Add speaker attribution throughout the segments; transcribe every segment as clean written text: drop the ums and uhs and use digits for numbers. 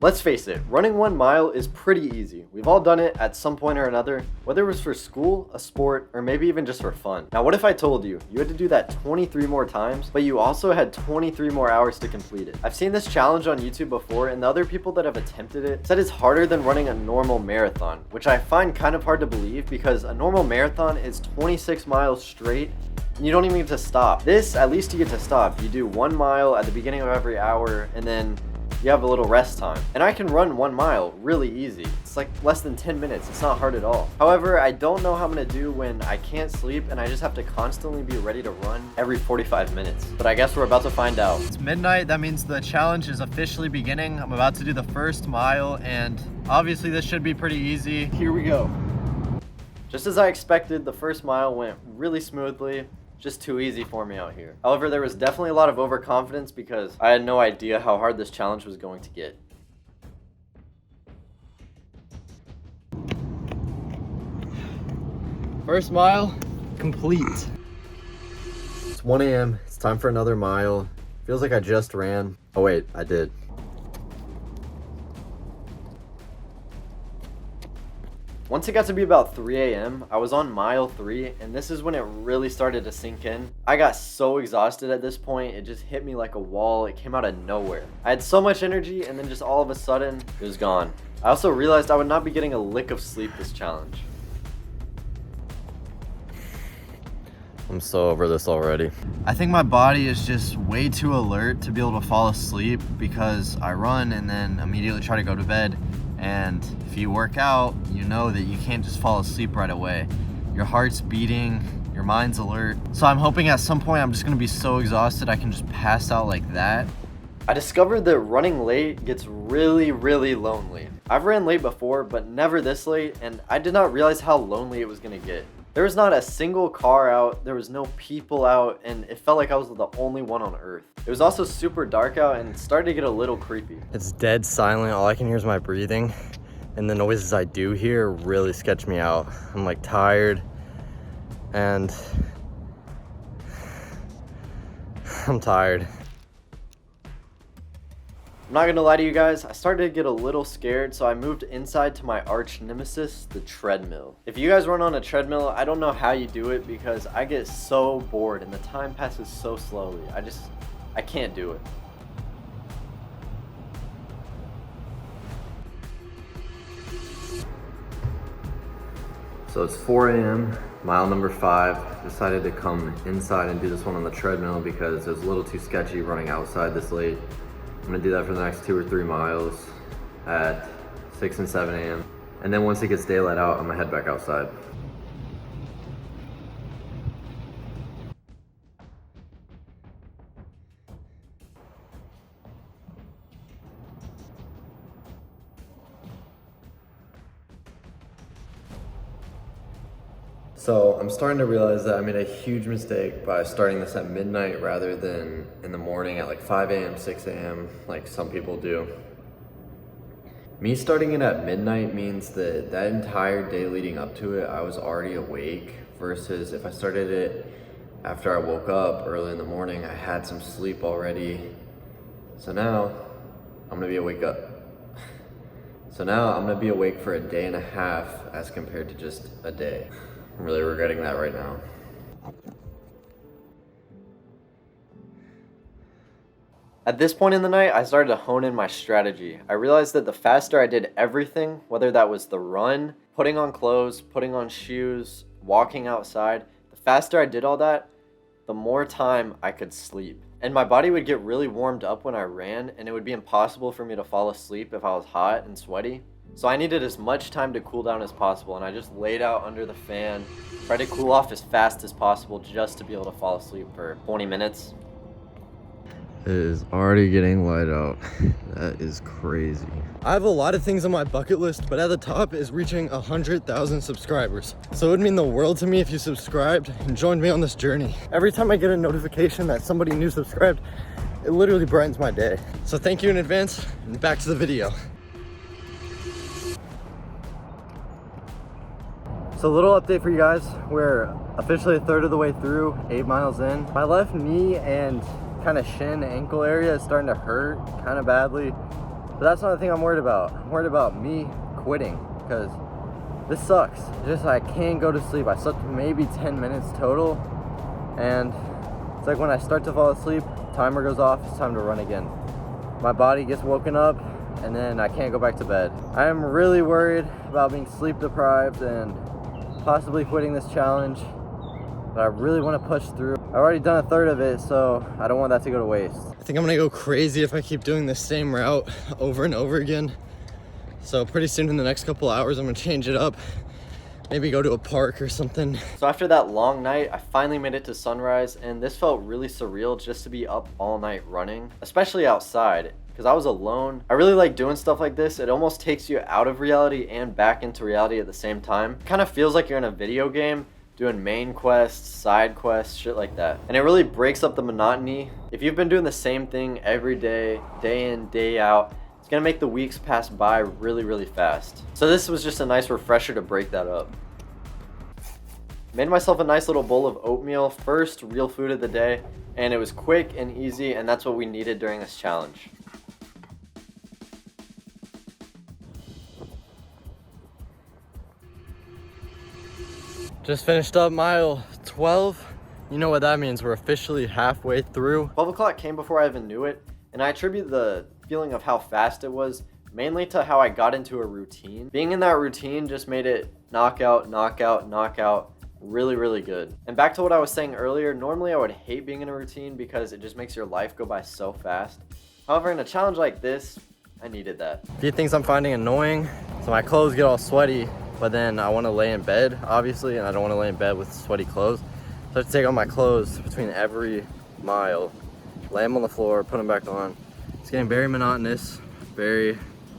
Speaker 1: Let's face it, running 1 mile is pretty easy. We've all done it at some point or another, whether it was for school, a sport, or maybe even just for fun. Now what if I told you, you had to do that 23 more times, but you also had 23 more hours to complete it? I've seen this challenge on YouTube before, and the other people that have attempted it said it's harder than running a normal marathon, which I find kind of hard to believe because a normal marathon is 26 miles straight, and you don't even get to stop. This, at least you get to stop. You do 1 mile at the beginning of every hour, and then you have a little rest time. And I can run 1 mile really easy. It's like less than 10 minutes. It's not hard at all. However, I don't know how I'm gonna do when I can't sleep and I just have to constantly be ready to run every 45 minutes. But I guess we're about to find out. It's midnight. That means the challenge is officially beginning. I'm about to do the first mile, and obviously this should be pretty easy. Here we go. Just as I expected, the first mile went really smoothly. Just too easy for me out here. However, there was definitely a lot of overconfidence because I had no idea how hard this challenge was going to get. First mile complete. It's 1 a.m. It's time for another mile. Feels like I just ran. Oh wait, I did. Once it got to be about 3 a.m., I was on mile 3, and this is when it really started to sink in. I got so exhausted at this point, it just hit me like a wall. It came out of nowhere. I had so much energy, and then just all of a sudden, it was gone. I also realized I would not be getting a lick of sleep this challenge. I'm so over this already. I think my body is just way too alert to be able to fall asleep because I run and then immediately try to go to bed. And if you work out, you know that you can't just fall asleep right away. Your heart's beating, your mind's alert. So I'm hoping at some point I'm just gonna be so exhausted I can just pass out like that. I discovered that running late gets really, really lonely. I've ran late before, but never this late, and I did not realize how lonely it was gonna get. There was not a single car out, there was no people out, and it felt like I was the only one on earth. It was also super dark out and started to get a little creepy. It's dead silent, all I can hear is my breathing, and the noises I do hear really sketch me out. I'm like tired, and I'm tired. I'm not gonna lie to you guys, I started to get a little scared, so I moved inside to my arch nemesis, the treadmill. If you guys run on a treadmill, I don't know how you do it because I get so bored and the time passes so slowly. I can't do it. So it's 4 a.m., mile number 5. Decided to come inside and do this one on the treadmill because it was a little too sketchy running outside this late. I'm gonna do that for the next 2 or 3 miles at 6 and 7 a.m. And then once it gets daylight out, I'm gonna head back outside. So I'm starting to realize that I made a huge mistake by starting this at midnight rather than in the morning at like 5 a.m., 6 a.m. like some people do. Me starting it at midnight means that that entire day leading up to it, I was already awake versus if I started it after I woke up early in the morning, I had some sleep already. So now I'm gonna be awake for a day and a half as compared to just a day. I'm really regretting that right now. At this point in the night, I started to hone in my strategy. I realized that the faster I did everything, whether that was the run, putting on clothes, putting on shoes, walking outside, the faster I did all that, the more time I could sleep. And my body would get really warmed up when I ran, and it would be impossible for me to fall asleep if I was hot and sweaty. So I needed as much time to cool down as possible, and I just laid out under the fan, tried to cool off as fast as possible just to be able to fall asleep for 20 minutes. It is already getting light out. That is crazy. I have a lot of things on my bucket list, but at the top is reaching 100,000 subscribers. So it would mean the world to me if you subscribed and joined me on this journey. Every time I get a notification that somebody new subscribed, it literally brightens my day. So thank you in advance, and back to the video. So a little update for you guys. We're officially a third of the way through, 8 miles in. My left knee and kind of shin ankle area is starting to hurt kind of badly. But that's not the thing I'm worried about. I'm worried about me quitting, because this sucks. It's just I can't go to sleep. I slept maybe 10 minutes total, and it's like when I start to fall asleep, timer goes off, it's time to run again. My body gets woken up, and then I can't go back to bed. I am really worried about being sleep deprived and possibly quitting this challenge, but I really want to push through. I've already done a third of it, so I don't want that to go to waste. I think I'm gonna go crazy if I keep doing the same route over and over again. So pretty soon in the next couple hours, I'm gonna change it up. Maybe go to a park or something. So after that long night, I finally made it to sunrise, and this felt really surreal just to be up all night running, especially outside, because I was alone. I really like doing stuff like this. It almost takes you out of reality and back into reality at the same time. It kind of feels like you're in a video game, doing main quests, side quests, shit like that. And it really breaks up the monotony. If you've been doing the same thing every day, day in, day out, it's gonna make the weeks pass by really, really fast. So this was just a nice refresher to break that up. Made myself a nice little bowl of oatmeal, first real food of the day, and it was quick and easy, and that's what we needed during this challenge. Just finished up mile 12. You know what that means, we're officially halfway through. 12 o'clock came before I even knew it, and I attribute the feeling of how fast it was mainly to how I got into a routine. Being in that routine just made it knockout, knockout, knockout, really, really good. And back to what I was saying earlier, normally I would hate being in a routine because it just makes your life go by so fast. However, in a challenge like this, I needed that. A few things I'm finding annoying. So my clothes get all sweaty, but then I want to lay in bed, obviously, and I don't want to lay in bed with sweaty clothes. So I have to take off my clothes between every mile, lay them on the floor, put them back on. It's getting very monotonous, very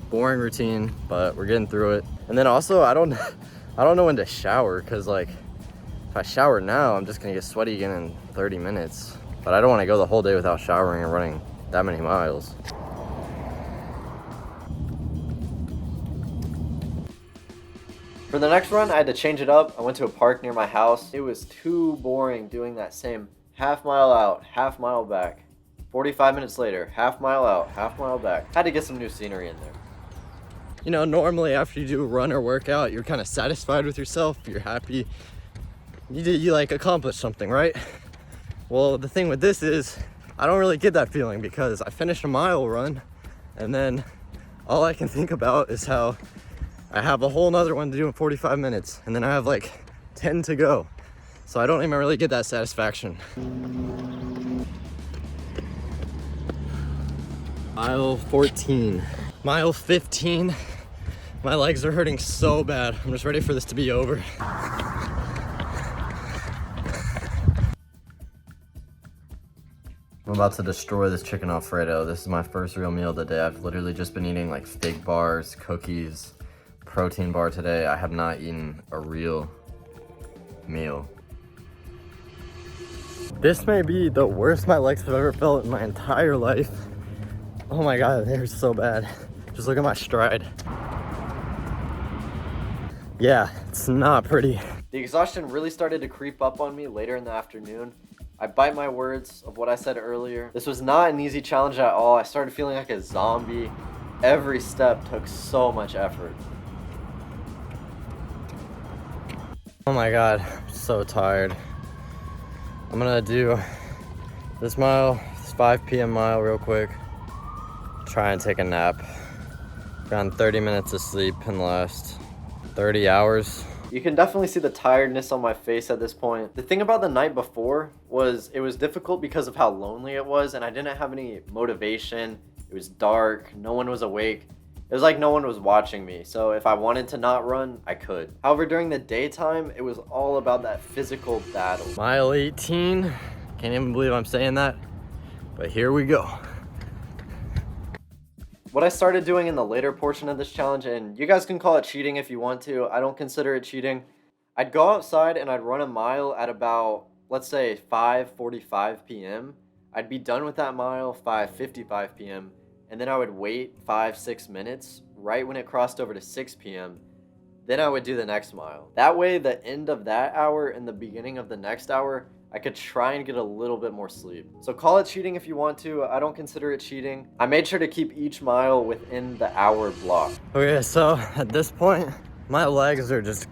Speaker 1: boring routine, but we're getting through it. And then also, I don't know when to shower, because like, if I shower now, I'm just gonna get sweaty again in 30 minutes. But I don't want to go the whole day without showering and running that many miles. For the next run, I had to change it up. I went to a park near my house. It was too boring doing that same half mile out, half mile back. 45 minutes later, half mile out, half mile back. Had to get some new scenery in there. You know, normally after you do a run or workout, you're kind of satisfied with yourself, you're happy. You like accomplished something, right? Well, the thing with this is, I don't really get that feeling because I finished a mile run and then all I can think about is how I have a whole nother one to do in 45 minutes and then I have like 10 to go. So I don't even really get that satisfaction. Mile 14. Mile 15. My legs are hurting so bad. I'm just ready for this to be over. I'm about to destroy this chicken Alfredo. This is my first real meal of the day. I've literally just been eating like fig bars, cookies, protein bar today. I have not eaten a real meal. This may be the worst my legs have ever felt in my entire life. Oh my God, they're so bad. Just look at my stride. Yeah, it's not pretty. The exhaustion really started to creep up on me later in the afternoon. I bite my words of what I said earlier. This was not an easy challenge at all. I started feeling like a zombie. Every step took so much effort. Oh my God, I'm so tired. I'm gonna do this mile, this 5 p.m. mile real quick. Try and take a nap. Around 30 minutes of sleep in the last 30 hours. You can definitely see the tiredness on my face at this point. The thing about the night before was it was difficult because of how lonely it was and I didn't have any motivation. It was dark, no one was awake. It was like no one was watching me, so if I wanted to not run, I could. However, during the daytime, it was all about that physical battle. Mile 18, can't even believe I'm saying that, but here we go. What I started doing in the later portion of this challenge, and you guys can call it cheating if you want to, I don't consider it cheating. I'd go outside and I'd run a mile at about, let's say 5:45 p.m. I'd be done with that mile 5:55 p.m. and then I would wait 5-6 minutes right when it crossed over to 6 p.m. Then I would do the next mile. That way, the end of that hour and the beginning of the next hour, I could try and get a little bit more sleep. So call it cheating if you want to. I don't consider it cheating. I made sure to keep each mile within the hour block.
Speaker 2: Okay, so at this point, my legs are just,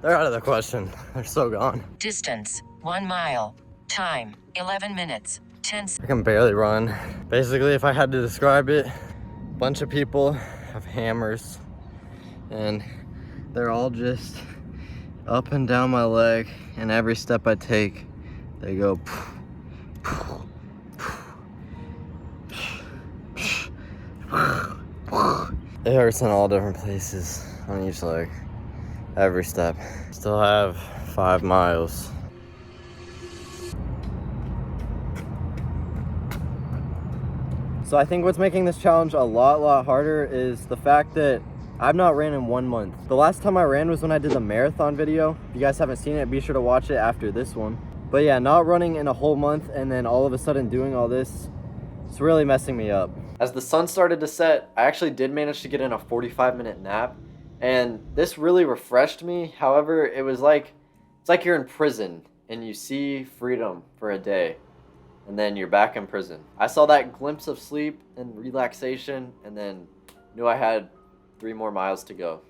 Speaker 2: they're out of the question. They're so gone.
Speaker 3: Distance, 1 mile. Time, 11 minutes, 10
Speaker 2: I can barely run. Basically, if I had to describe it, a bunch of people have hammers and they're all just up and down my leg, and every step I take, they go it hurts in all different places on each leg, every step. Still have 5 miles. So I think what's making this challenge a lot harder is the fact that I've not ran in 1 month. The last time I ran was when I did the marathon video. If you guys haven't seen it, be sure to watch it after this one. But yeah, not running in a whole month and then all of a sudden doing all this, it's really messing me up.
Speaker 1: As the sun started to set, I actually did manage to get in a 45-minute nap, and this really refreshed me. However, it's like you're in prison and you see freedom for a day, and then you're back in prison. I saw that glimpse of sleep and relaxation, and then knew I had 3 more miles to go.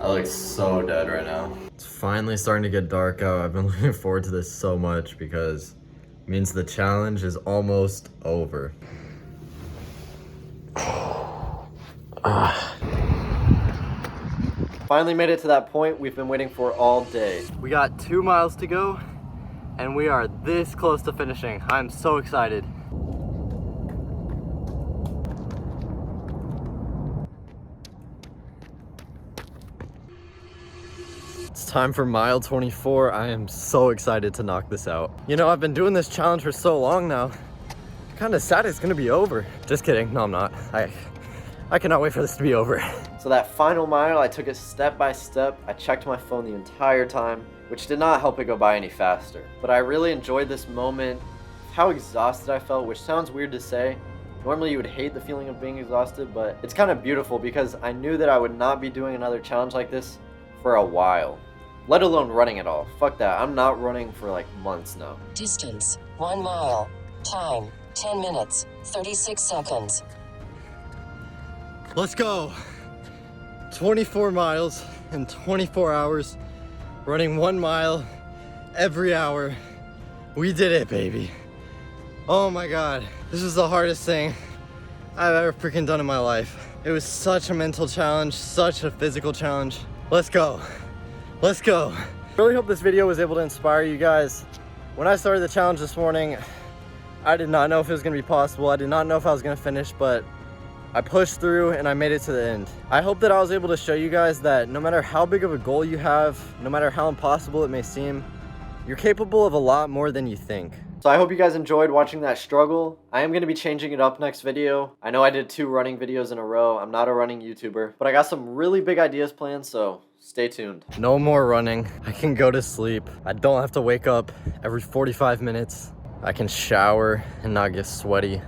Speaker 2: I look so dead right now. It's finally starting to get dark out. I've been looking forward to this so much because it means the challenge is almost over.
Speaker 1: Finally made it to that point we've been waiting for all day.
Speaker 2: We got 2 miles to go and we are this close to finishing. I'm so excited. It's time for mile 24. I am so excited to knock this out. You know, I've been doing this challenge for so long now. I'm kind of sad it's gonna be over. Just kidding, no I'm not. I cannot wait for this to be over.
Speaker 1: So that final mile, I took it step by step. I checked my phone the entire time, which did not help it go by any faster. But I really enjoyed this moment, how exhausted I felt, which sounds weird to say. Normally you would hate the feeling of being exhausted, but it's kind of beautiful because I knew that I would not be doing another challenge like this for a while, let alone running at all. Fuck that, I'm not running for like months now.
Speaker 3: Distance, 1 mile. Time, 10 minutes, 36 seconds.
Speaker 2: Let's go. 24 miles in 24 hours, running 1 mile every hour. We did it, baby. Oh my God, this is the hardest thing I've ever freaking done in my life. It was such a mental challenge, such a physical challenge. Let's go, let's go. Really hope this video was able to inspire you guys. When I started the challenge this morning, I did not know if it was gonna be possible. I did not know if I was gonna finish, but I pushed through and I made it to the end. I hope that I was able to show you guys that no matter how big of a goal you have, no matter how impossible it may seem, you're capable of a lot more than you think.
Speaker 1: So I hope you guys enjoyed watching that struggle. I am going to be changing it up next video. I know I did 2 running videos in a row. I'm not a running YouTuber, but I got some really big ideas planned, so stay tuned.
Speaker 2: No more running. I can go to sleep. I don't have to wake up every 45 minutes. I can shower and not get sweaty.